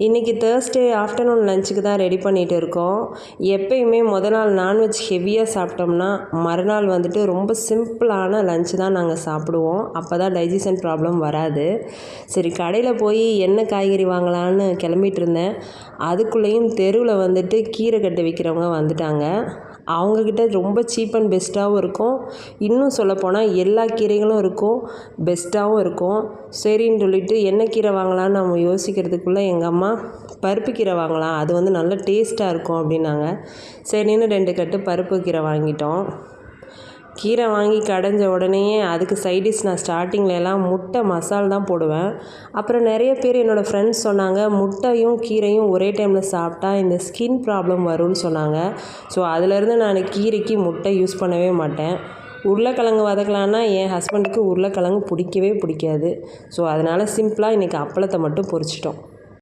இன்றைக்கி Thursday afternoon லஞ்சுக்கு தான் ரெடி பண்ணிகிட்டு இருக்கோம். எப்பயுமே நாள் நான்வெஜ் ஹெவியாக சாப்பிட்டோம்னா மறுநாள் வந்துட்டு ரொம்ப சிம்பிளான லஞ்சு தான் நாங்கள் சாப்பிடுவோம். அப்போ தான் டைஜஷன் ப்ராப்ளம் வராது. சரி, கடையில் போய் என்ன காய்கறி வாங்கலான்னு கிளம்பிட்டு இருந்தேன். அதுக்குள்ளேயும் தெருவில் வந்துட்டு கீரை கட்டு விற்கிறவங்க வந்துட்டாங்க. அவங்கக்கிட்ட ரொம்ப சீப் அண்ட் பெஸ்ட்டாகவும் இருக்கும். இன்னும் சொல்லப்போனால் எல்லா கீரைகளும் இருக்கும், பெஸ்ட்டாகவும் இருக்கும். சரின்னு சொல்லிட்டு என்ன கீரை வாங்கலான்னு நம்ம யோசிக்கிறதுக்குள்ளே எங்கள் அம்மா பருப்பு கீரை வாங்கலாம், அது வந்து நல்ல டேஸ்ட்டாக இருக்கும் அப்படின்னாங்க. சரின்னு 2 கட்டு பருப்பு கீரை வாங்கிட்டோம். கீரை வாங்கி கடைஞ்ச உடனேயே அதுக்கு சைடிஷ் நான் ஸ்டார்டிங்லலாம் முட்டை மசால் தான் போடுவேன். அப்புறம் நிறைய பேர் என்னோடய ஃப்ரெண்ட்ஸ் சொன்னாங்க, முட்டையும் கீரையும் ஒரே டைமில் சாப்பிட்டா இந்த ஸ்கின் ப்ராப்ளம் வரும்னு சொன்னாங்க. ஸோ அதிலேருந்து நான் கீரைக்கு முட்டை யூஸ் பண்ணவே மாட்டேன். உருளைக்கிழங்கு வதக்கலான்னா என் ஹஸ்பண்டுக்கு உருளைக்கிழங்கு பிடிக்கவே பிடிக்காது. ஸோ அதனால் சிம்பிளாக இன்றைக்கி அப்பளத்தை மட்டும் பொரிச்சிட்டோம்.